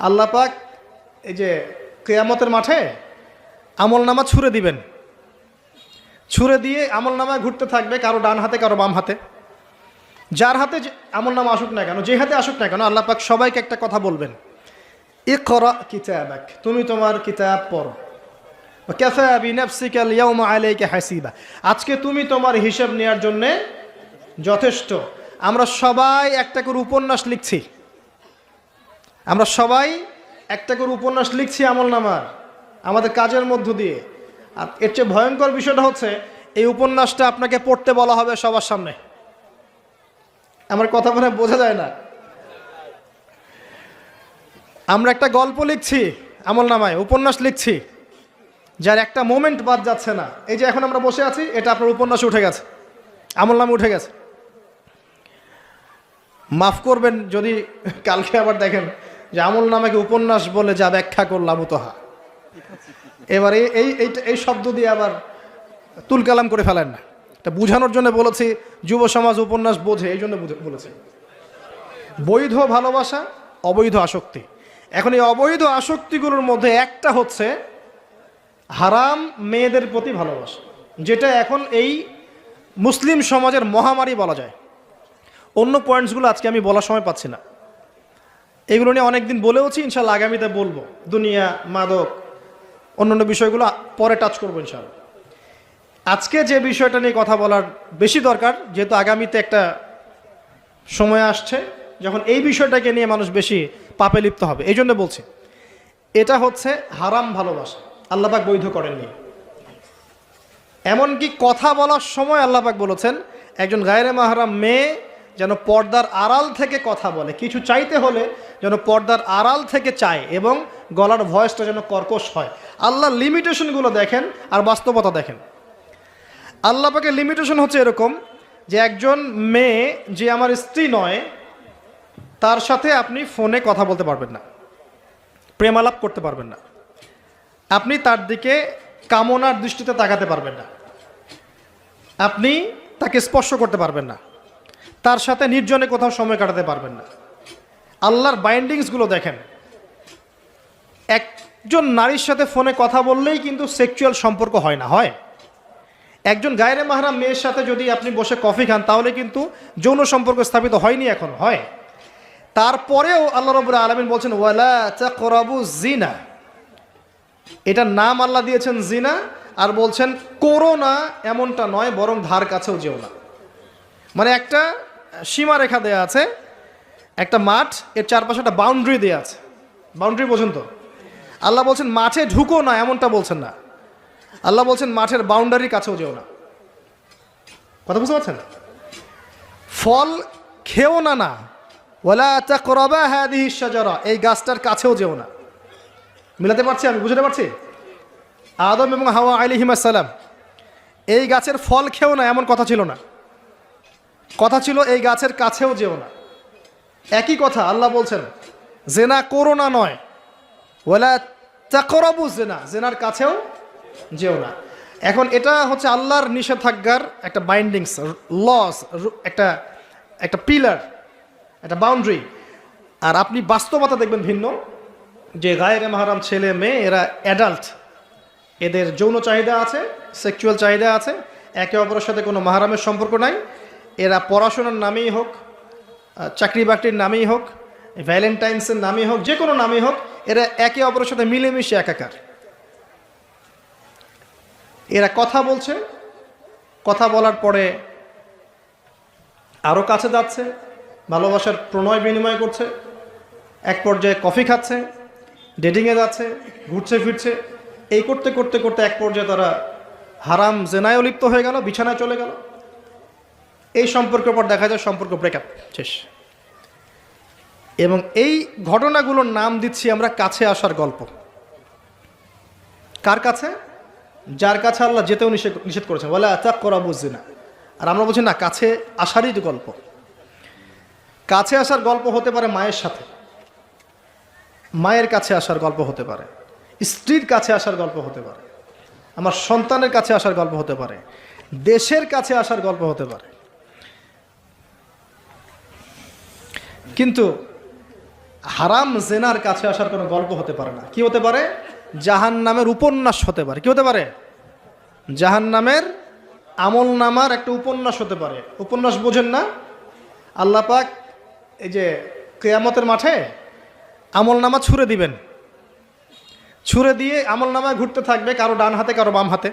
আল্লাহ পাক এই যে কিয়ামতের মাঠে আমলনামা ছুঁড়ে দিবেন, ছুঁড়ে দিয়ে আমলনামা ঘুরতে থাকবে, কারো ডান হাতে কারো বাম হাতে। যার হাতে আমলনামা আসুক না কেন, যে হাতে আসুক না কেন, আল্লাহ পাক সবাইকে একটা কথা বলবেন, ইকরা কিতাবাক, তুমি তোমার কিতাব পড়ো। কাফা বিনাফসিকা আল-ইয়াওমা আলাইকা হাসিবা, আজকে তুমি তোমার হিসাব নেওয়ার জন্য যথেষ্ট। আমরা সবাই একটা করে উপন্যাস লিখছি, আমরা সবাই একটা করে উপন্যাস লিখছি আমলনামার, আমাদের কাজের মধ্য দিয়ে। আর এর চেয়ে ভয়ঙ্কর বিষয়টা হচ্ছে, এই উপন্যাসটা আপনাকে পড়তে বলা হবে সবার সামনে। আমার কথা বলে বোঝা যায় না। আমরা একটা গল্প লিখছি আমলনামায়, উপন্যাস লিখছি, যার একটা মোমেন্ট বাদ যাচ্ছে না। এই যে এখন আমরা বসে আছি, এটা আপনার উপন্যাসে উঠে গেছে, আমলনামে উঠে গেছে। মাফ করবেন যদি কালকে আবার দেখেন যে আমলনামাকে উপন্যাস বলে যা ব্যাখ্যা করলাম উতহা, এবারে এই শব্দ দিয়ে আবার তুলকালাম করে ফেলেন না। এটা বুঝানোর জন্য বলেছি, যুব সমাজ উপন্যাস বোঝে, এই জন্য বলেছি। বৈধ ভালোবাসা, অবৈধ আসক্তি। এখন এই অবৈধ আসক্তিগুলোর মধ্যে একটা হচ্ছে হারাম মেয়েদের প্রতি ভালোবাসা, যেটা এখন এই মুসলিম সমাজের মহামারী বলা যায়। অন্য পয়েন্টসগুলো আজকে আমি বলার সময় পাচ্ছি না, এগুলো নিয়ে অনেকদিন বলেওছি, ইনশাল্লাহ আগামীতে বলবো। দুনিয়া, মাদক, অন্যান্য বিষয়গুলো পরে টাচ করবো ইনশাল্লাহ। আজকে যে বিষয়টা নিয়ে কথা বলার বেশি দরকার, যেহেতু আগামীতে একটা সময় আসছে যখন এই বিষয়টাকে নিয়ে মানুষ বেশি পাপে লিপ্ত হবে, এই জন্য বলছি। এটা হচ্ছে হারাম ভালোবাসা, আল্লাহ পাক বৈধ করেননি। এমনকি কথা বলার সময় আল্লাহ পাক বলেছেন, একজন গায়রে মাহরাম মেয়ে যেন পর্দার আড়াল থেকে কথা বলে, কিছু চাইতে হলে যেন পর্দার আড়াল থেকে চায়, এবং গলার ভয়েসটা যেন কর্কশ হয়। আল্লাহ লিমিটেশনগুলো দেখেন আর বাস্তবতা দেখেন। আল্লাহ পাকের লিমিটেশন হচ্ছে এরকম যে একজন মেয়ে যে আমার স্ত্রী নয়, তার সাথে আপনি ফোনে কথা বলতে পারবেন না, প্রেমালাপ করতে পারবেন না, আপনি তার দিকে কামনার দৃষ্টিতে তাকাতে পারবেন না, আপনি তাকে স্পর্শ করতে পারবেন না, তার সাথে নির্জনে কোথাও সময় কাটাতে পারবেন না। আল্লাহর বাইন্ডিংসগুলো দেখেন। একজন নারীর সাথে ফোনে কথা বললেই কিন্তু সেক্সুয়াল সম্পর্ক হয় না, হয়। একজন গায়রে মাহরাম মেয়ের সাথে যদি আপনি বসে কফি খান, তাহলে কিন্তু যৌন সম্পর্ক স্থাপিত হয়নি, এখন হয়। তারপরেও আল্লাহ রাব্বুল আলামিন বলছেন ওয়ালা তাকরাবু জিনা, এটার নাম আল্লাহ দিয়েছেন জিনা, আর বলছেন করো না এমনটা নয়, বরং ধার কাছেও যেও না। মানে একটা সীমারেখা দেয়া আছে, একটা মাঠ, এর চারপাশে একটা বাউন্ডারি দেয়া আছে। বাউন্ডারি বোঝেন তো? আল্লাহ বলছেন মাঠে ঢুকো না, এমনটা বলছেন না। আল্লাহ বলছেন মাঠের বাউন্ডারির কাছেও যেও না। কথা বুঝতে পারছেন? ফল খেও না, না ওয়ালা তাকরাবা হাদিহি শাজারা, এই গাছটার কাছেও যেও না। মিলাতে পারছি আমি? বুঝতে পারছি? আদম এবং হাওয়া আলাইহিস সালাম এই গাছের ফল খেও না, এমন কথা ছিল না। কথা ছিল এই গাছের কাছেও যেও না। একই কথা আল্লাহ বলছেন জেনা করো না নয়, ওয়ালা তাকরাবু জেনা, জেনার কাছেও যেও না। এখন এটা হচ্ছে আল্লাহর নিষেধাজ্ঞার একটা বাইন্ডিংস, লস, একটা পিলার, একটা বাউন্ডারি। আর আপনি বাস্তবতা দেখবেন ভিন্ন, যে গায়রে মাহরাম ছেলে মেয়ে এরা অ্যাডাল্ট, এদের যৌন চাহিদা আছে, সেক্সুয়াল চাহিদা আছে, একে অপরের সাথে কোনো মাহরামের সম্পর্ক নাই। এরা পড়াশোনার নামেই হোক, চাকরি বাকরির নামেই হোক, ভ্যালেন্টাইন্সের নামেই হোক, যে কোনো নামেই হোক, এরা একে অপরের সাথে মিলেমিশে একাকার। এরা কথা বলছে, কথা বলার পরে আরও কাছে যাচ্ছে, ভালোবাসার প্রণয় বিনিময় করছে, এক পর্যায়ে কফি খাচ্ছে, ডেটিংয়ে যাচ্ছে, ঘুরছে ফিরছে, এই করতে করতে করতে এক পর্যায়ে তারা হারাম জেনায়ও লিপ্ত হয়ে গেল, বিছানায় চলে গেল। এই সম্পর্কের পর দেখা যায় সম্পর্ক ব্রেকআপ, শেষ। এবং এই ঘটনাগুলোর নাম দিচ্ছি আমরা কাছে আসার গল্প। কার কাছে? যার কাছে আল্লাহ যেতেও নিষেধ করেছেন, ওয়ালা তাকরাবু জিনা। আর আমরা বলছি না, কাছে আসারই গল্প। কাছে আসার গল্প হতে পারে মায়ের সাথে, মায়ের কাছে আসার গল্প হতে পারে, স্ত্রীর কাছে আসার গল্প হতে পারে, আমার সন্তানের কাছে আসার গল্প হতে পারে, দেশের কাছে আসার গল্প হতে পারে। কিন্তু হারাম জেনার কাছে আসার কোনো গল্প হতে পারে না। কি হতে পারে? জাহান্নামের উপন্যাস হতে পারে। কি হতে পারে? জাহান্নামের আমলনামার একটা উপন্যাস হতে পারে। উপন্যাস বোঝেন না? আল্লাহ পাক এই যে কিয়ামতের মাঠে আমলনামা ছুঁড়ে দিবেন, ছুঁড়ে দিয়ে আমলনামা ঘুরতে থাকবে, কারো ডান হাতে কারো বাম হাতে।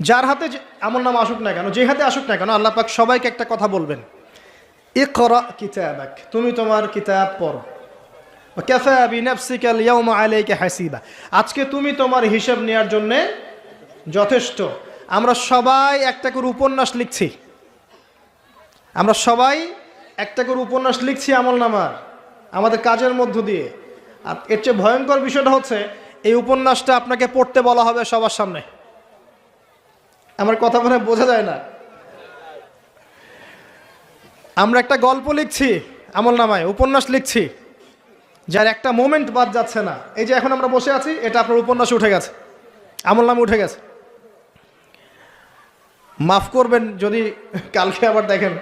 যার হাতে আমলনামা আসুক না কেন, যে হাতে আসুক না কেন, আল্লাহ পাক সবাইকে একটা কথা বলবেন, ইকরা কিতাবাক, তুমি তোমার কিতাব পড়ো, কাফা বিনাফসিকা আল-ইয়াওমা আলাইকা হাসিবা, আজকে তুমি তোমার হিসাব নেওয়ার জন্যে যথেষ্ট। আমরা সবাই একটা করে উপন্যাস লিখছি, আমরা সবাই একটা করে উপন্যাস লিখছি আমলনামার, আমাদের কাজের মধ্য দিয়ে। আর এর চেয়ে ভয়ঙ্কর বিষয়টা হচ্ছে, এই উপন্যাসটা আপনাকে পড়তে বলা হবে সবার সামনে। আমার কথা মনে বোঝা যায় না? আমরা একটা গল্প লিখছি আমলনামায়, উপন্যাস লিখছি, যার একটা মোমেন্ট বাদ যাচ্ছে না। এই যে এখন আমরা বসে আছি, এটা আপনার উপন্যাসে উঠে গেছে, আমলনামা উঠে গেছে। মাফ করবেন যদি কালকে আবার দেখেন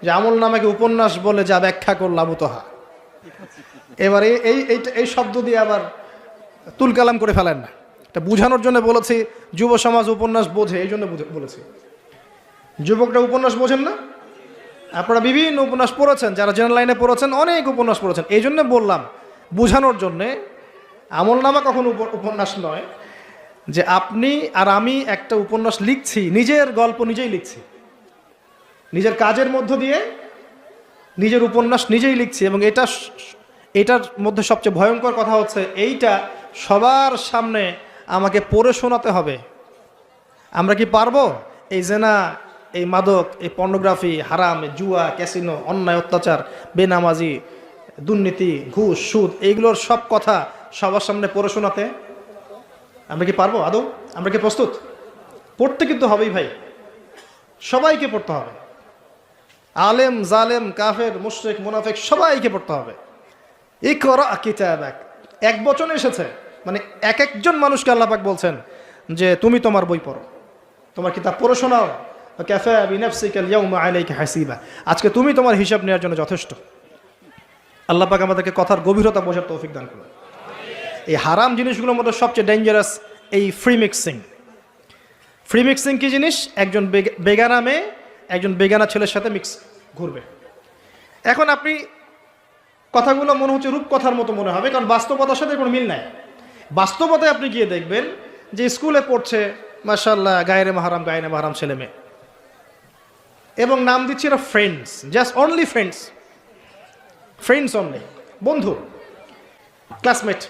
যে আমলনামাকে উপন্যাস বলে যা ব্যাখ্যা করলাম উতহা, এবারে এই শব্দ দিয়ে আবার তুলকালাম করে ফেলেন না। এটা বুঝানোর জন্য বলেছি, যুব সমাজ উপন্যাস বোঝে, এই জন্য বলেছি। যুবকরা উপন্যাস বোঝেন না? আপনারা বিভিন্ন উপন্যাস পড়েছেন, যারা জেনারেল লাইনে পড়েছেন অনেক উপন্যাস পড়েছেন, এই জন্য বললাম বুঝানোর জন্যে। আমলনামা কখনো উপন্যাস নয় যে আপনি আর আমি একটা উপন্যাস লিখছি, নিজের গল্প নিজেই লিখছি, নিজের কাজের মধ্য দিয়ে নিজের উপন্যাস নিজেই লিখছি। এবং এটার মধ্যে সবচেয়ে ভয়ঙ্কর কথা হচ্ছে, এইটা সবার সামনে আমাকে পড়ে শোনাতে হবে। আমরা কি পারবো? এই জেনা, এই মাদক, এই পর্নোগ্রাফি, হারাম, জুয়া, ক্যাসিনো, অন্যায়, অত্যাচার, বেনামাজি, দুর্নীতি, ঘুষ, সুদ, এইগুলোর সব কথা সবার সামনে পড়ে শোনাতে আমরা কি পারবো আদৌ? আমরা কি প্রস্তুত? পড়তে কিন্তু হবেই ভাই, সবাইকে পড়তে হবে। আলেম, জালেম, কাফের, মুশরিক, মুনাফিক সবাইকে পড়তে হবে। ইকরা কিতাবাক, এক বচনে এসেছে, মানে এক একজন মানুষকে আল্লাহ পাক বলছেন যে তুমি তোমার বই পড়ো, তোমার কিতাব পড়ে শোনাও। কাফা বিনাফসিকা আল-ইয়াওমা আলাইকা হাসিবা, আজকে তুমি তোমার হিসাব নেওয়ার জন্য যথেষ্ট। আল্লাহ পাক আমাদেরকে কথার গভীরতা বোঝার তৌফিক দান করুন। এই হারাম জিনিসগুলোর মধ্যে সবচেয়ে ডেঞ্জারাস এই ফ্রি মিক্সিং। ফ্রি মিক্সিং কি জিনিস? একজন বেগানা মেয়ে একজন বেগানা ছেলের সাথে মিক্স ঘুরবে। এখন আপনি কথাগুলো মনে হচ্ছে রূপকথার মতো মনে হবে, কারণ বাস্তবতার সাথে কোনো মিল নাই। বাস্তবতায় আপনি গিয়ে দেখবেন যে স্কুলে পড়ছে মাশাআল্লাহ গায়রে মাহারাম ছেলে মেয়ে, এবং নাম দিচ্ছে এরা friends, just only friends, friends only, বন্ধু, ক্লাসমেট।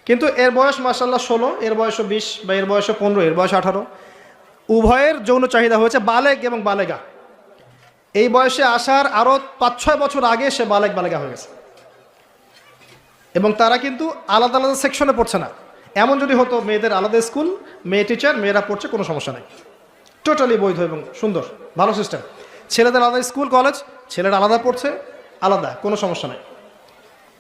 কিন্তু এর বয়স মাশাআল্লাহ 16, এর বয়সও 20, বা এর বয়সও 15, এর বয়স 18। উভয়ের যৌন চাহিদা হয়েছে বালেগ এবং বালেগা। এই বয়সে আসার আরও 5-6 বছর আগে সে বালেগা হয়ে গেছে, এবং তারা কিন্তু আলাদা আলাদা সেকশনে পড়ছে না। এমন যদি হতো মেয়েদের আলাদা স্কুল, মেয়ে টিচার, মেয়েরা পড়ছে, কোনো সমস্যা নেই, টোটালি বৈধ এবং সুন্দর, ভালো সিস্টেম। ছেলেদের আলাদা স্কুল কলেজ, ছেলেরা আলাদা পড়ছে, আলাদা, কোনো সমস্যা নেই।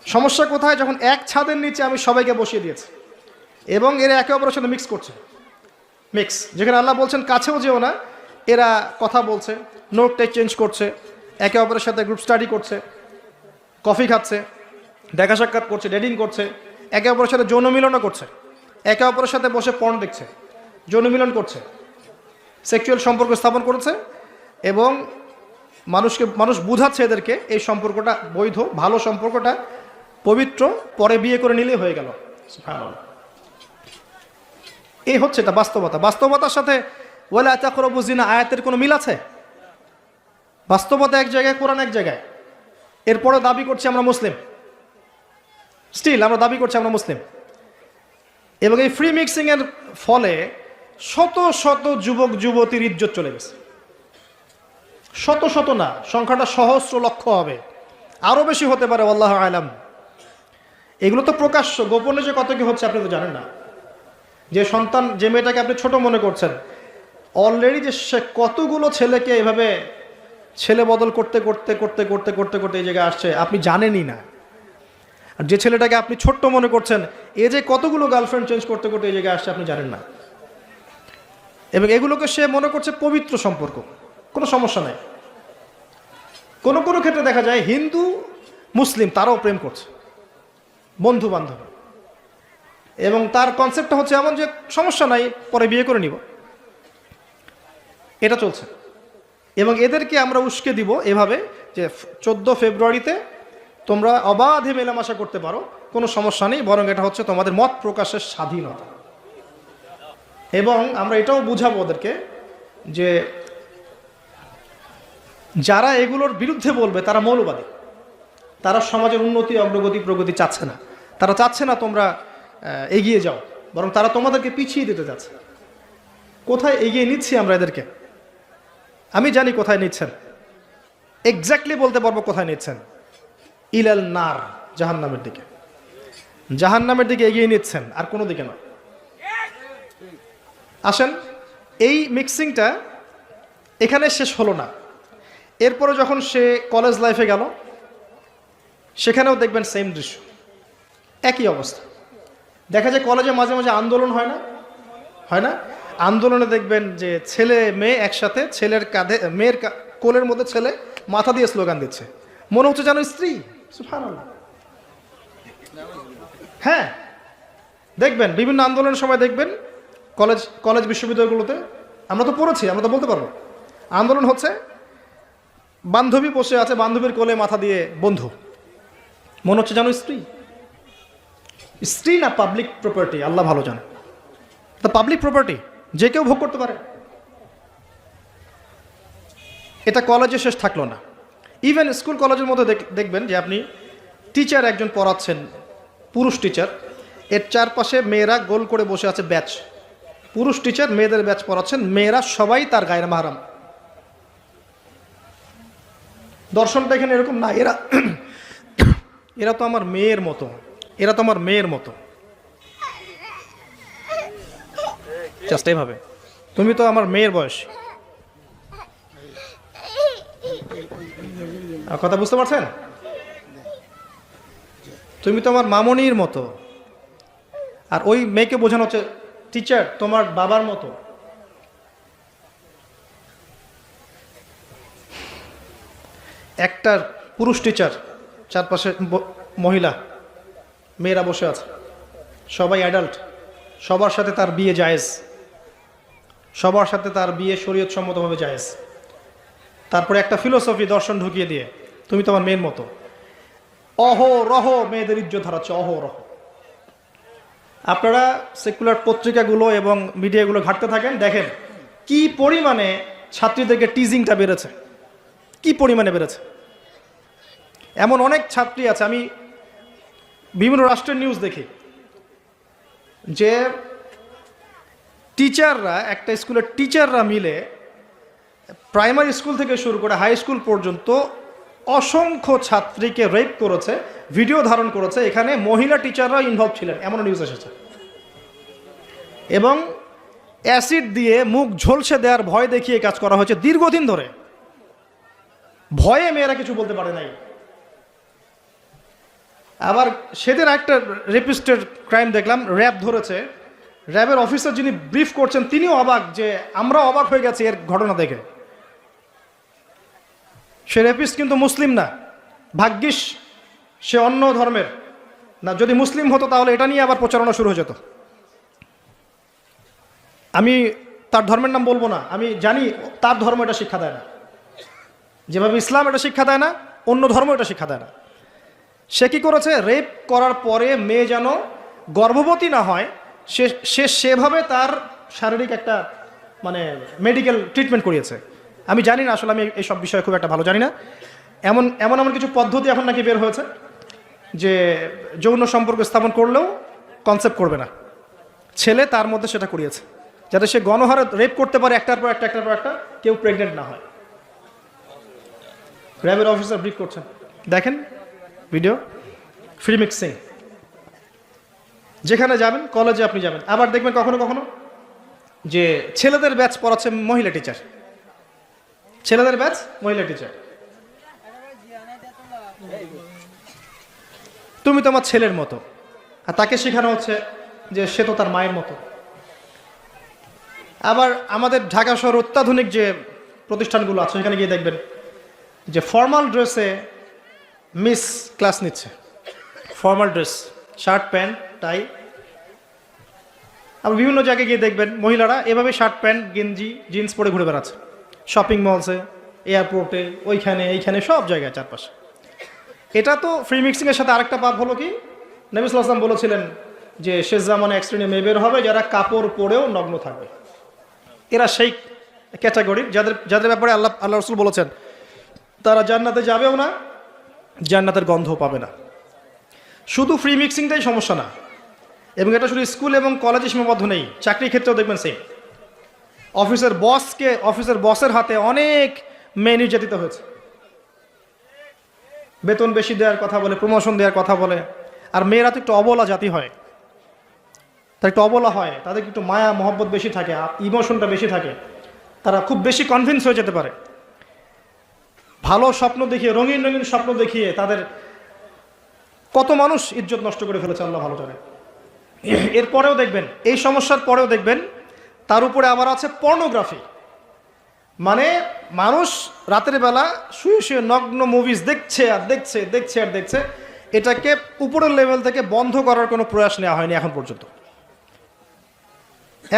সমস্যা কোথায়? যখন এক ছাদের নিচে আমি সবাইকে বসিয়ে দিয়েছি এবং এরা একে অপরের সাথে মিক্স করছে। মিক্স, যেখানে আল্লাহ বলছেন কাছেও যেও না, এরা কথা বলছে, নোট টেক চেঞ্জ করছে, একে অপরের সাথে গ্রুপ স্টাডি করছে, কফি খাচ্ছে, দেখা সাক্ষাৎ করছে, ডেটিং করছে, একে অপরের সাথে যৌন মিলনও করছে, একে অপরের সাথে বসে পর্ন দেখছে, যৌন মিলন করছে, সেক্সুয়াল সম্পর্ক স্থাপন করেছে, এবং মানুষ বুঝাচ্ছে এদেরকে এই সম্পর্কটা বৈধ, ভালো সম্পর্কটা পবিত্র, পরে বিয়ে করে নিলেই হয়ে গেল। এই হচ্ছে এটা বাস্তবতা। বাস্তবতার সাথে ওয়ালা তাকরাবু জিনা আয়াতের কোনো মিল আছে? বাস্তবতা এক জায়গায়, কোরআন এক জায়গায়। এরপরে দাবি করছি আমরা মুসলিম, স্টিল আমরা দাবি করছি আমরা মুসলিম। এবং এই ফ্রি মিক্সিং এর ফলে শত শত যুবক যুবতীর ইজ্জত চলে গেছে। শত শত না, সংখ্যাটা সহস্র লক্ষ হবে, আরো বেশি হতে পারে, আল্লাহু আলাম। এগুলো তো প্রকাশ্য, গোপনে যে কত কি হচ্ছে আপনি তো জানেন না। যে সন্তান, যে মেয়েটাকে আপনি ছোট মনে করছেন, অলরেডি যে সে কতগুলো ছেলেকে এভাবে ছেলে বদল করতে করতে করতে করতে করতে করতে এই জায়গায় আসছে আপনি জানেনই না। আর যে ছেলেটাকে আপনি ছোট্ট মনে করছেন, এ যে কতগুলো গার্লফ্রেন্ড চেঞ্জ করতে করতে এই জায়গায় আসছে আপনি জানেন না। এবং এগুলোকে সে মনে করছে পবিত্র সম্পর্ক, কোনো সমস্যা নাই। কোনো কোনো ক্ষেত্রে দেখা যায় হিন্দু মুসলিম তারাও প্রেম করছে। বন্ধু বান্ধব, এবং তার কনসেপ্টটা হচ্ছে এমন যে সমস্যা নাই, পরে বিয়ে করে নিব, এটা চলছে। এবং এদেরকে আমরা উস্কে দিব এভাবে যে 14 ফেব্রুয়ারিতে তোমরা অবাধে মেলামেশা করতে পারো, কোনো সমস্যা নেই, বরং এটা হচ্ছে তোমাদের মত প্রকাশের স্বাধীনতা। এবং আমরা এটাও বুঝাবো ওদেরকে যে যারা এগুলোর বিরুদ্ধে বলবে তারা মৌলবাদী, তারা সমাজের উন্নতি, অগ্রগতি, প্রগতি চাচ্ছে না, তারা চাচ্ছে না তোমরা এগিয়ে যাও, বরং তারা তোমাদেরকে পিছিয়ে দিতে যাচ্ছে। কোথায় এগিয়ে নিচ্ছি আমরা এদেরকে? আমি জানি কোথায় নিচ্ছেন, এক্স্যাক্টলি বলতে পারবো কোথায় নিচ্ছেন। ইলাল নার, জাহান্নামের দিকে, জাহান্নামের দিকে এগিয়ে নিচ্ছেন, আর কোনো দিকে নয়। আসেন, এই মিক্সিংটা এখানে শেষ হলো না। এরপরে যখন সে কলেজ লাইফে গেল, সেখানেও দেখবেন সেম দৃশ্য, একই অবস্থা। দেখা যায় কলেজে মাঝে মাঝে আন্দোলন হয় না, হয় না? আন্দোলনে দেখবেন যে ছেলে মেয়ে একসাথে, ছেলের কাঁধে, মেয়ের কোলের মধ্যে ছেলে মাথা দিয়ে স্লোগান দিচ্ছে, মনে হচ্ছে যেন স্ত্রী। সুবহানাল্লাহ। হ্যাঁ, দেখবেন বিভিন্ন আন্দোলনের সময় দেখবেন কলেজ বিশ্ববিদ্যালয়গুলোতে, আমরা তো পড়েছি, আমরা তো বলতে পারবো, আন্দোলন হচ্ছে, বান্ধবী বসে আছে, বান্ধবীর কোলে মাথা দিয়ে বন্ধু, মনে হচ্ছে যেন স্ত্রী। স্ত্রী না পাবলিক প্রপার্টি, আল্লাহ ভালো জানে। তা পাবলিক প্রপার্টি যে কেউ ভোগ করতে পারে। এটা কলেজে শেষ থাকলো না, ইভেন স্কুল কলেজের মধ্যে দেখবেন যে আপনি টিচার একজন পড়াচ্ছেন, পুরুষ টিচার, এর চারপাশে মেয়েরা গোল করে বসে আছে ব্যাচ, পুরুষ টিচার মেয়েদের ব্যাচ পড়াচ্ছেন, মেয়েরা সবাই তার গায়ের মাহরাম। দর্শনটা এখানে এরকম না, এরা তো আমার মেয়ের মতো, এরা তো আমার মেয়ের মতো, জাস্ট এইভাবে, তুমি তো আমার মেয়ের বয়স। কথা বুঝতে পারছেন? তুমি তো আমার মামনির মতো। আর ওই মেয়েকে বোঝানো হচ্ছে টিচার তোমার বাবার মতো। একটা পুরুষ টিচার, চারপাশে মহিলা, মেয়েরা বসে আছে, সবাই অ্যাডাল্ট, সবার সাথে তার বিয়ে জায়েজ, সবার সাথে তার বিয়ে শরীয়ত সম্মতভাবে জায়েজ। তারপরে একটা ফিলোসফি, দর্শন ঢুকিয়ে দিয়ে তুমি তোমার মেয়ের মতো। অহরহ মেয়েদের ইজ্জত হারাচ্ছে, অহরহ। আপনারা সেকুলার পত্রিকাগুলো এবং মিডিয়াগুলো ঘাঁটতে থাকেন, দেখেন কি পরিমাণে ছাত্রীদেরকে টিজিংটা বেড়েছে, কি পরিমাণে বেড়েছে। এমন অনেক ছাত্রী আছে, আমি বিভিন্ন রাষ্ট্রের নিউজ দেখি, যে টিচাররা, একটা স্কুলের টিচাররা মিলে প্রাইমারি স্কুল থেকে শুরু করে হাই স্কুল পর্যন্ত অসংখ্য ছাত্রীকে রেপ করেছে, ভিডিও ধারণ করেছে। এখানে মহিলা টিচাররা ইনভলভ ছিলেন, এমন নিউজ এসেছে। এবং অ্যাসিড দিয়ে মুখ ঝলসে দেওয়ার ভয় দেখিয়ে কাজ করা হয়েছে দীর্ঘদিন ধরে। ভয়ে মেয়েরা কিছু বলতে পারে নাই। আবার সেদিন একটা রেপিস্টের ক্রাইম দেখলাম, র্যাব ধরেছে, র্যাবের অফিসার যিনি ব্রিফ করছেন তিনিও অবাক, যে আমরা অবাক হয়ে গেছি এর ঘটনা দেখে। সে রেপিস্ট কিন্তু মুসলিম না, ভাগ্যিস সে অন্য ধর্মের না, যদি মুসলিম হতো তাহলে এটা নিয়ে আবার প্রচারণা শুরু হয়ে যেত। আমি তার ধর্মের নাম বলবো না, আমি জানি তার ধর্ম এটা শিক্ষা দেয় না, যেভাবে ইসলাম এটা শিক্ষা দেয় না, অন্য ধর্ম এটা শিক্ষা দেয় না। সে কি করেছে, রেপ করার পরে মেয়ে যেন গর্ভবতী না হয়, সে সেভাবে তার শারীরিক একটা মেডিকেল ট্রিটমেন্ট করিয়েছে। আমি জানি না, আসলে আমি এইসব বিষয়ে খুব একটা ভালো জানি না। এমন কিছু পদ্ধতি এখন নাকি বের হয়েছে যে যৌন সম্পর্ক স্থাপন করলেও কনসেপ্ট করবে না ছেলে, তার মধ্যে সেটা করিয়েছে, যাতে সে গণহারে রেপ করতে পারে, একটার পর একটা, কেউ প্রেগনেন্ট না হয়। র্যাবের অফিসার ব্রিফ করছেন, দেখেন ভিডিও, ফ্রি মিক্সিং। যেখানে যাবেন, কলেজে আপনি যাবেন, আবার দেখবেন কখনো কখনো যে ছেলেদের ব্যাচ পড়াচ্ছে মহিলা টিচার, ছেলেদের ব্যাচ মহিলা টিচার। তুমি তো আমার ছেলের মতো, আর তাকে শেখানো হচ্ছে যে সে তো তার মায়ের মতো। আবার আমাদের ঢাকা শহর অত্যাধুনিক যে প্রতিষ্ঠানগুলো আছে, সেখানে গিয়ে দেখবেন যে ফর্মাল ড্রেসে মিস ক্লাস নিচ্ছে, formal dress, shirt pant tie. আবার বিভিন্ন জায়গায় গিয়ে দেখবেন মহিলারা এভাবে শার্ট প্যান্ট গেঞ্জি জিন্স পরে ঘুরে বেড়াচ্ছে, শপিং মলসে, এয়ারপোর্টে, ওইখানে এইখানে সব জায়গায় চারপাশে। এটা তো ফ্রি মিক্সিংয়ের সাথে আরেকটা পাপ হলো কি, নবী সাল্লাল্লাহু আলাইহি ওয়াসাল্লাম বলেছিলেন যে শেষ জামানে এক শ্রেণী মেয়ে বের হবে যারা কাপড় পরেও নগ্ন থাকবে। এরা সেই ক্যাটাগরির যাদের ব্যাপারে আল্লাহ রাসূল বলেছেন তারা জান্নাতে যাবেও না, জান্নাতের গন্ধ পাবে না। শুধু ফ্রি মিক্সিংটাই সমস্যা না, এবং এটা শুধু স্কুল এবং কলেজে সীমাবদ্ধ নেই, চাকরির ক্ষেত্রেও দেখবেন সেম। অফিসের বসের হাতে অনেক মেয়ে নির্যাতিত হয়েছে, বেতন বেশি দেওয়ার কথা বলে, প্রমোশন দেওয়ার কথা বলে। আর মেয়েরা তো একটু অবলা জাতি হয়, তারা একটু অবলা হয়, তাদের একটু মায়া মহব্বত বেশি থাকে, ইমোশনটা বেশি থাকে, তারা খুব বেশি কনভিন্স হয়ে যেতে পারে। ভালো স্বপ্ন দেখিয়ে, রঙিন রঙিন স্বপ্ন দেখিয়ে তাদের কত মানুষ ইজ্জত নষ্ট করে ফেলেছে আল্লাহ ভালো জানে। এরপরেও দেখবেন, এই সমস্যার পরেও দেখবেন তার উপরে আবার আছে পর্নোগ্রাফি। মানে মানুষ রাতের বেলা শুয়ে শুয়ে নগ্ন মুভিজ দেখছে আর দেখছে, দেখছে আর দেখছে। এটাকে উপরের লেভেল থেকে বন্ধ করার কোনো প্রয়াস নেওয়া হয়নি এখন পর্যন্ত।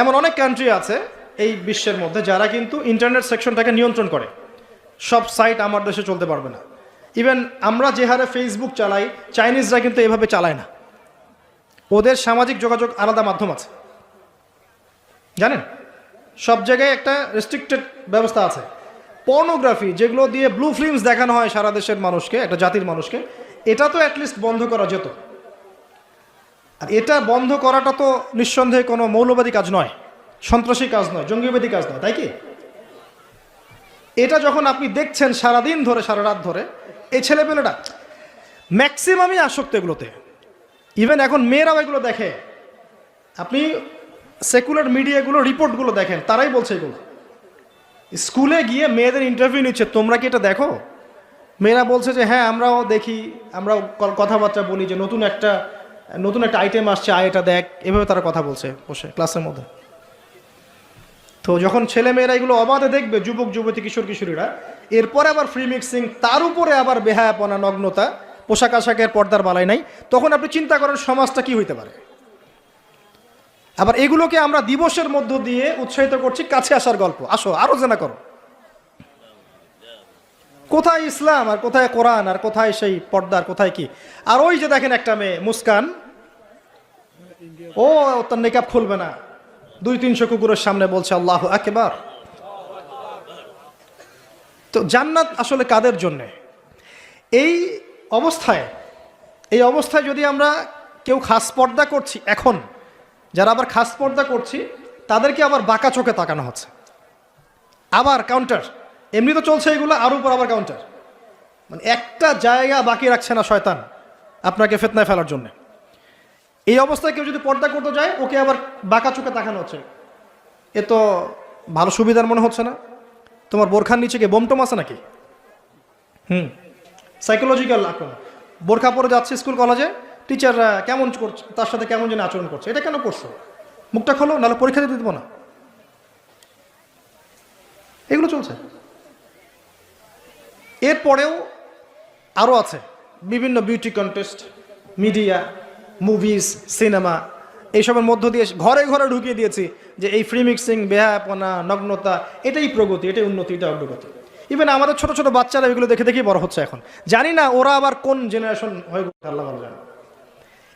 এমন অনেক কান্ট্রি আছে এই বিশ্বের মধ্যে যারা কিন্তু ইন্টারনেট সেকশনটাকে নিয়ন্ত্রণ করে। সব সাইট আমার দেশে চলতে পারবে না। ইভেন আমরা যে হারে ফেসবুক চালাই, চাইনিজরা কিন্তু এভাবে চালায় না। ওদের সামাজিক যোগাযোগ আলাদা মাধ্যম আছে, জানেন? সব জায়গায় একটা রেস্ট্রিক্টেড ব্যবস্থা আছে। পর্নোগ্রাফি যেগুলো দিয়ে ব্লু ফিল্মস দেখানো হয় সারা দেশের মানুষকে, একটা জাতির মানুষকে, এটা তো অ্যাটলিস্ট বন্ধ করা যেত। আর এটা বন্ধ করাটা তো নিঃসন্দেহে কোনো মৌলবাদী কাজ নয়, সন্ত্রাসী কাজ নয়, জঙ্গিবাদী কাজ নয়, তাই কি? এটা যখন আপনি দেখছেন সারাদিন ধরে, সারা রাত ধরে, এই ছেলেপেলেটা ম্যাক্সিমামই আসক্ত এগুলোতে। ইভেন এখন মেয়েরাও এগুলো দেখে। আপনি সেকুলার মিডিয়াগুলো রিপোর্টগুলো দেখেন, তারাই বলছে এগুলো। স্কুলে গিয়ে মেয়েদের ইন্টারভিউ নিচ্ছে, তোমরা কি এটা দেখো? মেয়েরা বলছে যে হ্যাঁ আমরাও দেখি, আমরাও কথাবার্তা বলি যে নতুন একটা আইটেম আসছে, এটা দেখ। এভাবে তারা কথা বলছে বসে ক্লাসের মধ্যে। তো যখন ছেলে মেয়েরা এগুলো অবাধে দেখবে, যুবক যুবতী কিশোর কিশোরীরা, এরপরে আবার ফ্রি মিক্সিং, তার উপরে আবার বেহায়াপনা, নগ্নতা, পোশাক আশাকের পর্দার বালাই নাই, তখন আপনি চিন্তা করেন সমাজটা কি হইতে পারে। আবার এগুলোকে আমরা দিবসের মধ্য দিয়ে উৎসাহিত করছি, কাছে আসার গল্প, আসো আরো জানা করো। কোথায় ইসলাম আর কোথায় কোরআন আর কোথায় সেই পর্দার, কোথায় কি? আর ওই যে দেখেন একটা মেয়ে মুস্কান, ও তার নেকাব খুলবে না, 200-300 কুকুরের সামনে বলছে আল্লাহু আকবার। তো জান্নাত আসলে কাদের জন্য? এই অবস্থায় যদি আমরা কেউ খাস পর্দা করছি, এখন যারা আবার খাস পর্দা করছি তাদেরকে আবার বাঁকা চোখে তাকানো হচ্ছে, আবার কাউন্টার। এমনি তো চলছে এগুলো, আর উপর আবার কাউন্টার। মানে একটা জায়গা বাকি রাখছে না শয়তান আপনাকে ফিতনায় ফেলার জন্য। এই অবস্থায় কেউ যদি পর্দা করতে যায়, ওকে আবার বাঁকা চোখে তাকানো হচ্ছে। এ তো ভালো সুবিধার মনে হচ্ছে না? তোমার বোরখার নিচে কি বোমটম আছে নাকি? সাইকোলজিক্যাল আক্রমণ। বোরখা পরে যাচ্ছে স্কুল কলেজে, টিচাররা কেমন করছে, তার সাথে কেমন যেন আচরণ করছে। এটা কেন করছো? মুখটা খোলো, নাহলে পরীক্ষা দিতে দেবো না। এগুলো চলছে। এরপরেও আরও আছে বিভিন্ন beauty contest, media, movies, cinema, এইসবের মধ্য দিয়ে ঘরে ঘরে ঢুকিয়ে দিয়েছি যে এই ফ্রি মিক্সিং, বেহায়াপনা, নগ্নতা, এটাই প্রগতি, এটাই উন্নতি, এটা অগ্রগতি। ইভেন আমাদের ছোট ছোট বাচ্চারা এগুলো দেখে দেখেই বড় হচ্ছে এখন। জানি না ওরা আবার কোন জেনারেশন হয়ে গেছে, আল্লাহ ভালো জানে।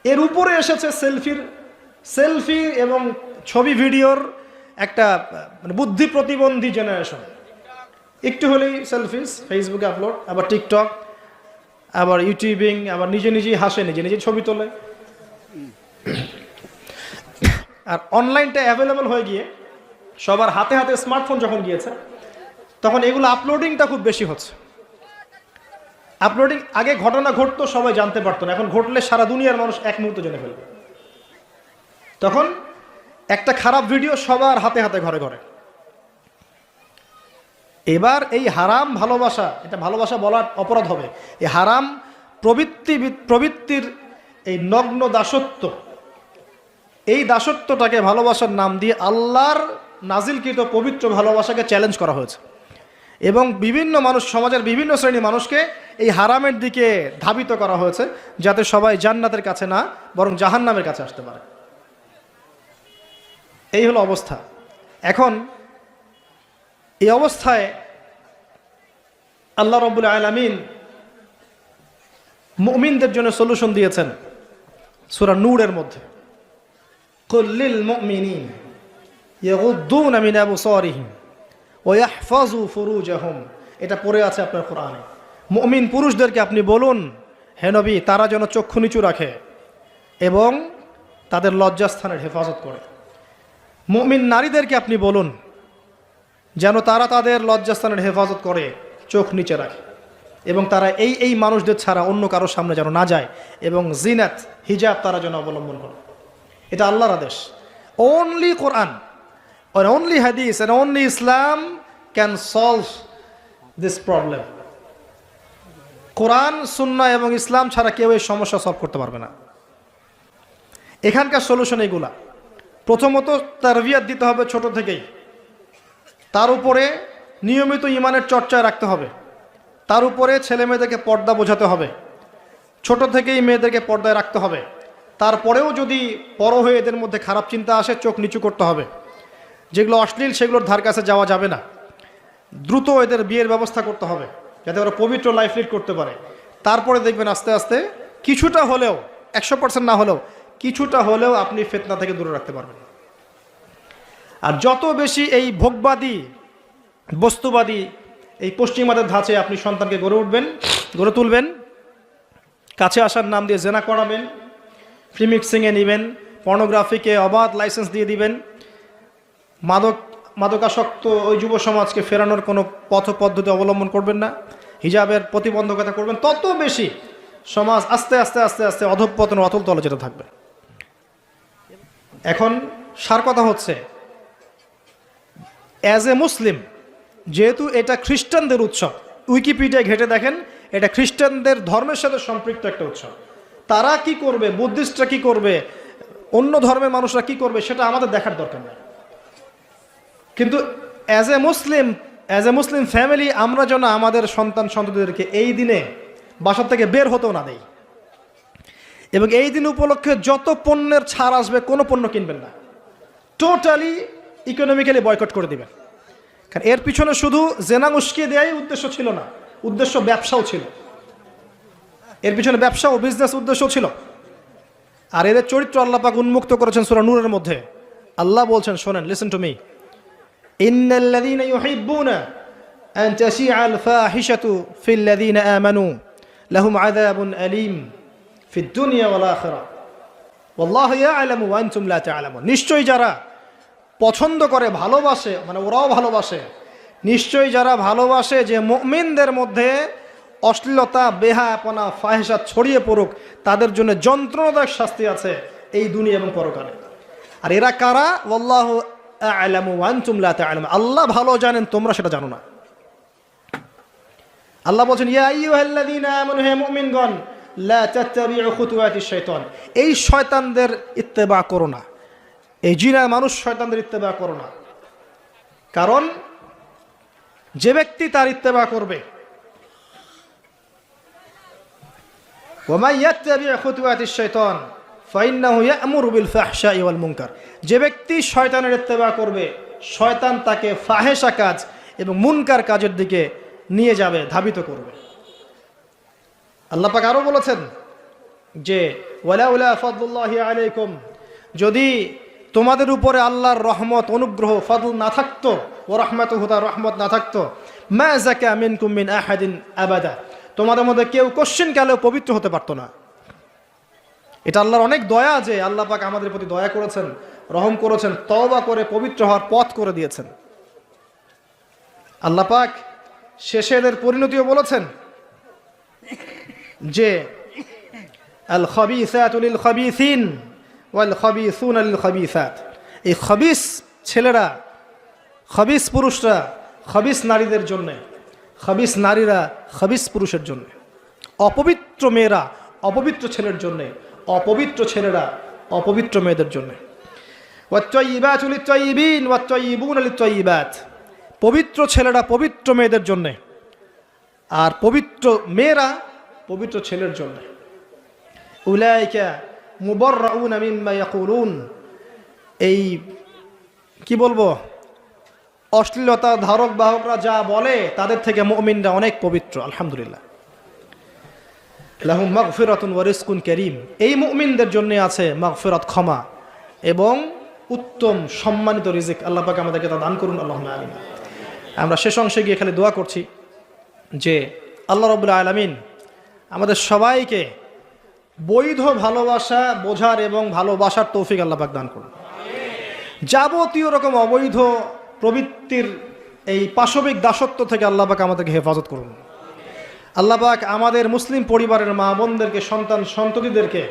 এর উপরে এসেছে সেলফি এবং ছবি ভিডিওর একটা মানে বুদ্ধি প্রতিবন্ধী জেনারেশন। একটু হলেই সেলফিস, ফেসবুকে আপলোড, আবার টিকটক, আবার ইউটিউবিং, আবার নিজে নিজেই হাসে, নিজে নিজে ছবি তোলে। আর অনলাইনটা অ্যাভেলেবল হয়ে গিয়ে সবার হাতে হাতে স্মার্টফোন যখন গিয়েছে, তখন এগুলো আপলোডিংটা খুব বেশি হচ্ছে। আপলোডিং, আগে ঘটনা ঘটতো সবাই জানতে পারতো না, এখন ঘটলে সারা দুনিয়ার মানুষ এক মুহূর্তে জেনে ফেলবে। তখন একটা খারাপ ভিডিও সবার হাতে হাতে, ঘরে ঘরে। এবার এই হারাম ভালোবাসা, এটা ভালোবাসা বলার অপরাধ হবে, এই হারাম প্রবৃত্তির এই নগ্ন দাসত্ব, এই দাসত্বটাকে ভালোবাসার নাম দিয়ে আল্লাহর নাজিলকৃত পবিত্র ভালোবাসাকে চ্যালেঞ্জ করা হয়েছে। এবং বিভিন্ন মানুষ, সমাজের বিভিন্ন শ্রেণীর মানুষকে এই হারামের দিকে ধাবিত করা হয়েছে, যাতে সবাই জান্নাতের কাছে না বরং জাহান্নামের কাছে আসতে পারে। এই হলো অবস্থা। এখন এই অবস্থায় আল্লাহ রাব্বুল আলামিন মুমিনদের জন্য সলিউশন দিয়েছেন সূরা নূরের মধ্যে। কুল লিল মুমিনিন ইয়াগুদ্দুনা মিন আবসারিহিম ওয়া ইয়াহফাযু ফুরুজাহুম, এটা পড়ে আছে আপনার কোরআনে। মুমিন পুরুষদেরকে আপনি বলুন, হে নবী, তারা যেন চক্ষু নিচু রাখে এবং তাদের লজ্জাস্থানের হেফাজত করে। মুমিন নারীদেরকে আপনি বলুন যেন তারা তাদের লজ্জাস্থানের হেফাজত করে, চোখ নিচে রাখে এবং তারা এই মানুষদের ছাড়া অন্য কারোর সামনে যেন না যায় এবং জিনাত, হিজাব তারা যেন অবলম্বন করে। এটা আল্লাহর আদেশ। Only Quran or only hadith and only Islam can solve this problem. কোরআন, সুন্নাহ এবং ইসলাম ছাড়া কেউ এই সমস্যা সলভ করতে পারবে না। এখানকার সলিউশন এইগুলা। প্রথমত তারবিয়াত দিতে হবে ছোট থেকেই, তার উপরে নিয়মিত ইমানের চর্চায় রাখতে হবে, তার উপরে ছেলে মেয়েদেরকে পর্দা বোঝাতে হবে, ছোট থেকেই মেয়েদেরকে পর্দায় রাখতে হবে। তারপরেও যদি বড় হয়ে এদের মধ্যে খারাপ চিন্তা আসে, চোখ নিচু করতে হবে। যেগুলো অশ্লীল সেগুলোর ধার কাছে যাওয়া যাবে না। দ্রুত এদের বিয়ের ব্যবস্থা করতে হবে যাতে ওরা পবিত্র লাইফ লিড করতে পারে। তারপরে দেখবেন আস্তে আস্তে কিছুটা হলেও, 100% না হলেও কিছুটা হলেও আপনি ফিতনা থেকে দূরে রাখতে পারবেন। আর যত বেশি এই ভোগবাদী, বস্তুবাদী, এই পশ্চিমাদের ধাঁচে আপনি সন্তানকে গড়ে তুলবেন, কাছে আসার নাম দিয়ে জেনা করাবেন, ফ্রি মিক্সিংয়ে নেবেন, পর্নোগ্রাফিকে অবাধ লাইসেন্স দিয়ে দিবেন, মাদকাসক্ত ওই যুব সমাজকে ফেরানোর কোনো পথ পদ্ধতি অবলম্বন করবেন না, হিজাবের প্রতিবন্ধকতা করবেন, তত বেশি সমাজ আস্তে আস্তে আস্তে আস্তে অধঃপতন, অতল তলে যেতে থাকবে। এখন সার কথা হচ্ছে, অ্যাজ এ মুসলিম, যেহেতু এটা খ্রিস্টানদের উৎসব, উইকিপিডিয়ায় ঘেটে দেখেন এটা খ্রিস্টানদের ধর্মের সাথে সম্পৃক্ত একটা উৎসব। তারা কি করবে, বুদ্ধিস্টরা কি করবে, অন্য ধর্মের মানুষরা কি করবে, সেটা আমাদের দেখার দরকার নেই। কিন্তু অ্যাজ এ মুসলিম ফ্যামিলি আমরা যেন আমাদের সন্ততিদেরকে এই দিনে বাসা থেকে বের হতেও না দেই, এবং এই দিন উপলক্ষে যত পণ্যের ছাড় আসবে কোনো পণ্য কিনবেন না, টোটালি ইকোনমিক্যালি বয়কট করে দিবেন। কারণ এর পিছনে শুধু জেনা উস্কিয়ে দেওয়াই উদ্দেশ্য ছিল না, উদ্দেশ্য ব্যবসাও ছিল, এর পিছনে ব্যবসা ও বিজনেস উদ্দেশ্য ছিল। আর এদের চরিত্র আল্লাহ পাক উন্মুক্ত করেছেন সূরা নূরের মধ্যে। আল্লাহ বলছেন, শোনেন, লিসেন টু মি, ইন্নাল্লাযীনা ইউহিব্বুনা আন তাশিআল ফাহিশাতু ফিল্লাযীনা আমানু লাহুম আযাবুন আলীম ফিদ দুনিয়া ওয়াল আখিরাহ ওয়াল্লাহু ইয়া'লামু ওয়া আনতুম লা তা'লামুন। নিশ্চয়ই যারা পছন্দ করে, ভালোবাসে, মানে ওরাও ভালোবাসে, নিশ্চয়ই যারা ভালোবাসে যে মুমিনদের মধ্যে অশ্লীলতা, বেহায়াপনা, ফাহিশা ছড়িয়ে পড়ুক, তাদের জন্য যন্ত্রণাদায়ক শাস্তি আছে এই দুনিয়া এবং পরকালে। আর এরা কারা? ওয়াল্লাহু আ'লামু ওয়া আনতুম লা তা'লামুন, আল্লাহ ভালো জানেন, তোমরা সেটা জানো না। আল্লাহ বলছেন, ইয়া আইয়ুহাল্লাযীনা আমানু, হে মুমিনগণ, লা তাত্তাবিউ খুতুওয়াতিশ শাইতান, এই শয়তানদের ইত্তেবা করো না, এই জিনা মানুষ শয়তানদের ইত্তেবা করো না। কারণ যে ব্যক্তি তার ইত্তেবা করবে, ওয়ামান ইয়াত্তাবিউ খুতুওয়াতিশ শাইতান ফাইন্নাহু ইয়া'মুরু বিল ফাহশাই ওয়াল মুনকার, যে ব্যক্তি শয়তানের ইত্তেবা করবে, শয়তান তাকে ফাহেশা কাজ এবং মুনকার কাজের দিকে নিয়ে যাবে, ধাবিত করবে। আল্লাহ পাক আরো বলেছেন যে ওয়ালাউলা ফাদলুল্লাহি আলাইকুম, যদি তোমাদের উপরে আল্লাহর রহমত, অনুগ্রহ, ফজল না থাকতো, ও রাহমাতুহু, তার রহমত না থাকতো, মা যাকা মিনকুম মিন আহাদিন আবাদা, তোমাদের মধ্যে কেউ কোশ্চিনকালেও পবিত্র হতে পারতো না। এটা আল্লাহর অনেক দয়া যে আল্লাহ পাক আমাদের প্রতি দয়া করেছেন, রহম করেছেন, তওবা করে পবিত্র হওয়ার পথ করে দিয়েছেন। আল্লাহ পাক শেষে এদের পরিণতিও বলেছেন যে আল খাবিসাতু লিল খাবিসিন ওয়াল খাবিসুনা লিল খাবিসাত, এই খাবিস ছেলেরা, খাবিস পুরুষরা খাবিস নারীদের জন্য, খাবিস নারীরা খাবিস পুরুষের জন্য, অপবিত্র মেয়েরা অপবিত্র ছেলের জন্য, অপবিত্র ছেলেরা অপবিত্র মেয়েদের জন্য। ওয়াত-তাইয়্যিবাতু লিত-তাইয়্যিবিন ওয়াত-তাইয়্যিবুনা লিত-তাইয়্যিবাত, পবিত্র ছেলেরা পবিত্র মেয়েদের জন্যে, আর পবিত্র মেয়েরা পবিত্র ছেলের জন্য। উলাইকা মুবাররাউনা মিম্মা ইয়াকুলুন, এই কি বলবো, অশ্লীলতা ধারক বাহকরা যা বলে তাদের থেকে মুমিনরা অনেক পবিত্র। আলহামদুলিল্লাহ। লাহুম মাগফিরাতুন ওয়া রিজকুন কারীম, এই মুমিনদের জন্য আছে মাগফিরাত, ক্ষমা এবং উত্তম সম্মানিত রিজিক। আল্লাহ পাক আমাদেরকে তা দান করুন, আল্লাহুম্মা আমিন। আমরা শেষ অংশে গিয়ে খালি দোয়া করছি যে আল্লাহ রাব্বুল আলামিন আমাদের সবাইকে বৈধ ভালোবাসা বোঝার এবং ভালোবাসার তৌফিক আল্লাহ পাক দান করুন। যাবতীয় রকম অবৈধ প্রবৃত্তির এই পাশবিক দাসত্ব থেকে আল্লাহ পাক আমাদেরকে হেফাজত করুন। আল্লাহ পাক আমাদের মুসলিম পরিবারের মা বোনদেরকে, সন্তান সন্ততিদেরকে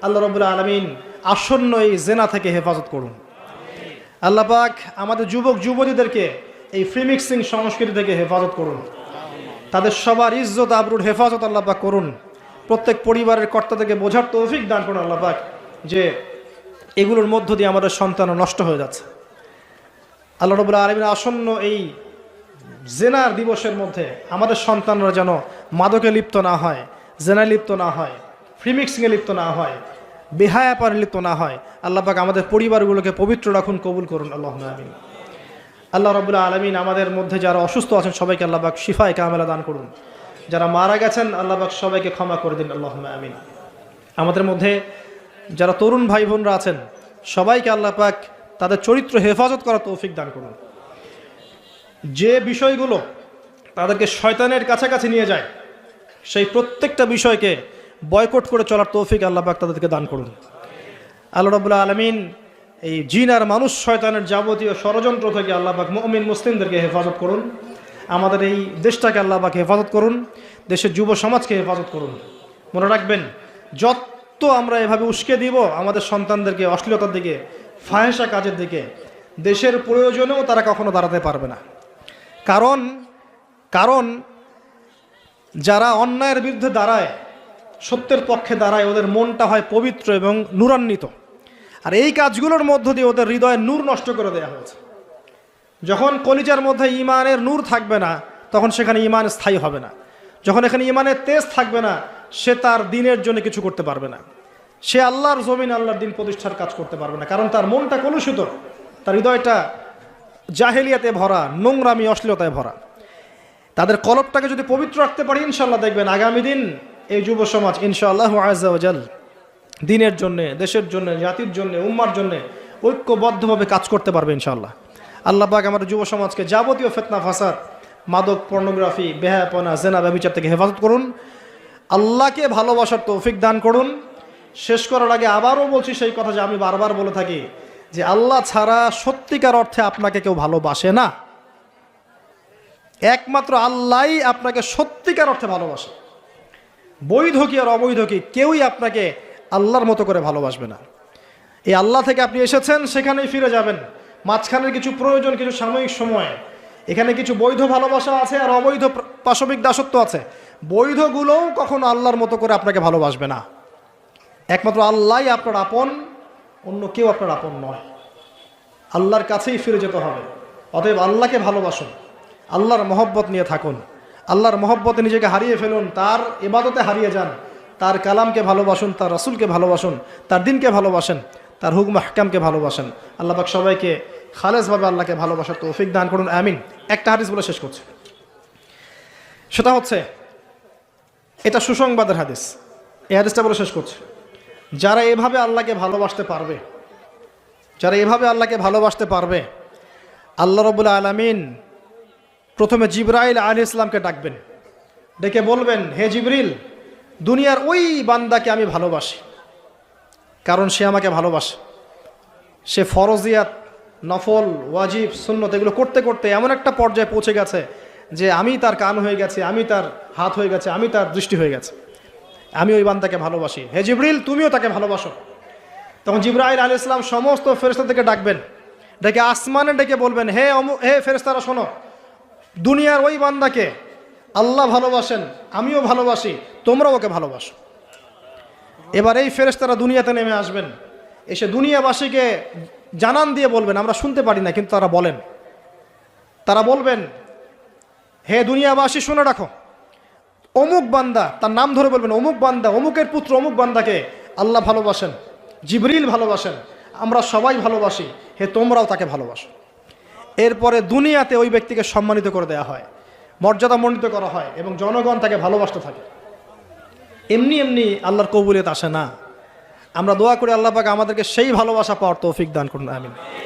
আল্লাহ রাব্বুল আলামিন আসন্ন এই জেনা থেকে হেফাজত করুন। আল্লাহ পাক আমাদের যুবক যুবতীদেরকে এই ফ্রি মিক্সিং সংস্কৃতি থেকে হেফাজত করুন। তাদের সবার ইজ্জত আবরুর হেফাজত আল্লাহ পাক করুন। প্রত্যেক পরিবারের কর্তাদেরকে বোঝার তৌফিক দান করুন আল্লাহ পাক যে এগুলোর মধ্য দিয়ে আমাদের সন্তান নষ্ট হয়ে যাচ্ছে। আল্লাহ রাব্বুল আলামিন আসন্ন এই জেনার দিবসের মধ্যে আমাদের সন্তানরা যেন মাদকে লিপ্ত না হয়, জেনায় লিপ্ত না হয়, ফ্রি মিক্সিংয়ে লিপ্ত না হয়, বেহায়াপারে লিপ্ত না হয়। আল্লাহ পাক আমাদের পরিবারগুলোকে পবিত্র রাখুন, কবুল করুন, আল্লাহুম্মা আমিন। আল্লাহ রাব্বুল আলামিন আমাদের মধ্যে যারা অসুস্থ আছেন সবাইকে আল্লাহ পাক শিফায়ে কামেলা দান করুন। যারা মারা গেছেন আল্লাহ পাক সবাইকে ক্ষমা করে দিন, আল্লাহুম্মা আমিন। আমাদের মধ্যে যারা তরুণ ভাই বোনরা আছেন সবাইকে আল্লাহ পাক তাদের চরিত্র হেফাজত করার তৌফিক দান করুন। যে বিষয়গুলো তাদেরকে শয়তানের কাছাকাছি নিয়ে যায় সেই প্রত্যেকটা বিষয়কে বয়কট করে চলার তৌফিক আল্লাহ পাক তাদেরকে দান করুন। আল্লাহ রাব্বুল আলামিন এই জিন আর মানুষ শয়তানের যাবতীয় ষড়যন্ত্র থেকে আল্লাহ পাক মুমিন মুসলিমদেরকে হেফাজত করুন। আমাদের এই দেশটাকে আল্লাহ পাক হেফাজত করুন, দেশের যুব সমাজকে হেফাজত করুন। মনে রাখবেন, যত আমরা এভাবে উস্কে দিব আমাদের সন্তানদেরকে অশ্লীলতার দিকে, ফাহেসা কাজের দিকে, দেশের প্রয়োজনেও তারা কখনো দাঁড়াতে পারবে না। কারণ যারা অন্যায়ের বিরুদ্ধে দাঁড়ায়, সত্যের পক্ষে দাঁড়ায়, ওদের মনটা হয় পবিত্র এবং নূরান্বিত। আর এই কাজগুলোর মধ্য দিয়ে ওদের হৃদয়ের নূর নষ্ট করে দেওয়া হয়েছে। যখন কলিজার মধ্যে ঈমানের নূর থাকবে না তখন সেখানে ঈমান স্থায়ী হবে না। যখন এখানে ঈমানের তেজ থাকবে না সে তার দিনের জন্য কিছু করতে পারবে না। সে আল্লাহর জমিন, আল্লাহর দিন প্রতিষ্ঠার কাজ করতে পারবে না, কারণ তার মনটা কলুষিত, তার হৃদয়টা জাহেলিয়াতে ভরা, নোংরামি অশ্লীলতায় ভরা। তাদের কলবটাকে যদি পবিত্র রাখতে পারি ইনশাআল্লাহ দেখবেন আগামী দিন এই যুব সমাজ ইনশাআল্লাহ আযজা ওয়া জাল দিনের জন্য, দেশের জন্য, জাতির জন্য, উম্মার জন্য ঐক্যবদ্ধভাবে কাজ করতে পারবে ইনশাআল্লাহ। আল্লাহ পাক আমাদের যুব সমাজকে যাবতীয় ফিতনা ফাসাদ, মাদক, পর্নোগ্রাফি, বেহায়াপনা, জেনা, ব্যভিচার থেকে হেফাজত করুন। আল্লাহকে ভালোবাসার তৌফিক দান করুন। শেষ করার আগে আবারও বলছি সেই কথা যে আমি বারবার বলে থাকি যে আল্লাহ ছাড়া সত্যিকার অর্থে আপনাকে কেউ ভালোবাসে না। একমাত্র আল্লাহই আপনাকে সত্যিকার অর্থে ভালোবাসে। বৈধ কি আর অবৈধ কি, কেউই আপনাকে আল্লাহর মতো করে ভালোবাসবে না। এই আল্লাহ থেকে আপনি এসেছেন, সেখানেই ফিরে যাবেন। মাঝখানের কিছু প্রয়োজন, কিছু সাময়িক সময়, এখানে কিছু বৈধ ভালোবাসা আছে আর অবৈধ পাশবিক দাসত্ব আছে। বৈধগুলোও কখনো আল্লাহর মতো করে আপনাকে ভালোবাসবে না। একমাত্র আল্লাহই আপনার আপন, অন্য কেউ আপনার আপন নয়। আল্লাহর কাছেই ফিরে যেতে হবে। অতএব আল্লাহকে ভালোবাসুন, আল্লাহর মহব্বত নিয়ে থাকুন, আল্লাহর মহব্বতে নিজেকে হারিয়ে ফেলুন, তার ইবাদতে হারিয়ে যান, তার কালামকে ভালোবাসুন, তার রাসূলকে ভালোবাসুন, তার দিনকে ভালোবাসেন, তার হুকম আহকামকে ভালোবাসেন। আল্লাহ পাক সবাইকে খালেসভাবে আল্লাহকে ভালোবাসার তৌফিক দান করুন, আমিন। একটা হাদিস বলে শেষ করছি, সেটা হচ্ছে, এটা সুসংবাদের হাদিস, এই হাদিসটা বলে শেষ করছি। যারা এভাবে আল্লাহকে ভালোবাসতে পারবে, যারা এভাবে আল্লাহকে ভালোবাসতে পারবে, আল্লাহ রাব্বুল আলামিন প্রথমে জিবরাইল আলাইহিস সালামকে ডাকবেন, ডেকে বলবেন, হে জিবরিল, দুনিয়ার ওই বান্দাকে আমি ভালোবাসি, কারণ সে আমাকে ভালোবাসে। সে ফরজিয়াত, নফল, ওয়াজিব, সুন্নত এগুলো করতে করতে এমন একটা পর্যায়ে পৌঁছে গেছে যে আমি তার কান হয়ে গেছি, আমি তার হাত হয়ে গেছে, আমি তার দৃষ্টি হয়ে গেছে। আমি ওই বান্দাকে ভালোবাসি, হে জিবরিল তুমিও তাকে ভালোবাসো। তখন জিবরাইল আলাইহিস সালাম সমস্ত ফেরেশতাদেরকে ডাকবেন, ডেকে আসমানে ডেকে বলবেন, হে ফেরেশতারা শোনো, দুনিয়ার ওই বান্দাকে আল্লাহ ভালোবাসেন, আমিও ভালোবাসি, তোমরাও ওকে ভালোবাসো। এবার এই ফেরেশতারা দুনিয়াতে নেমে আসবেন, এসে দুনিয়াবাসীকে জানান দিয়ে বলবেন, আমরা শুনতে পারি না কিন্তু তারা বলেন তারা বলবেন, হে দুনিয়াবাসী শুনে রাখো, অমুক বান্দা, তার নাম ধরে বলবেন, অমুক বান্দা, অমুকের পুত্র অমুক বান্দাকে আল্লাহ ভালোবাসেন, জিবরিল ভালোবাসেন, আমরা সবাই ভালোবাসি, হে তোমরাও তাকে ভালোবাসো। এরপরে দুনিয়াতে ওই ব্যক্তিকে সম্মানিত করে দেওয়া হয়, মর্যাদা মণ্ডিত করা হয় এবং জনগণ তাকে ভালোবাসতে থাকে। এমনি এমনি আল্লাহর কবুলিয়ত আসে না। আমরা দোয়া করি আল্লাহ পাক আমাদেরকে সেই ভালোবাসা পাওয়ার তৌফিক দান করুন, আমিন।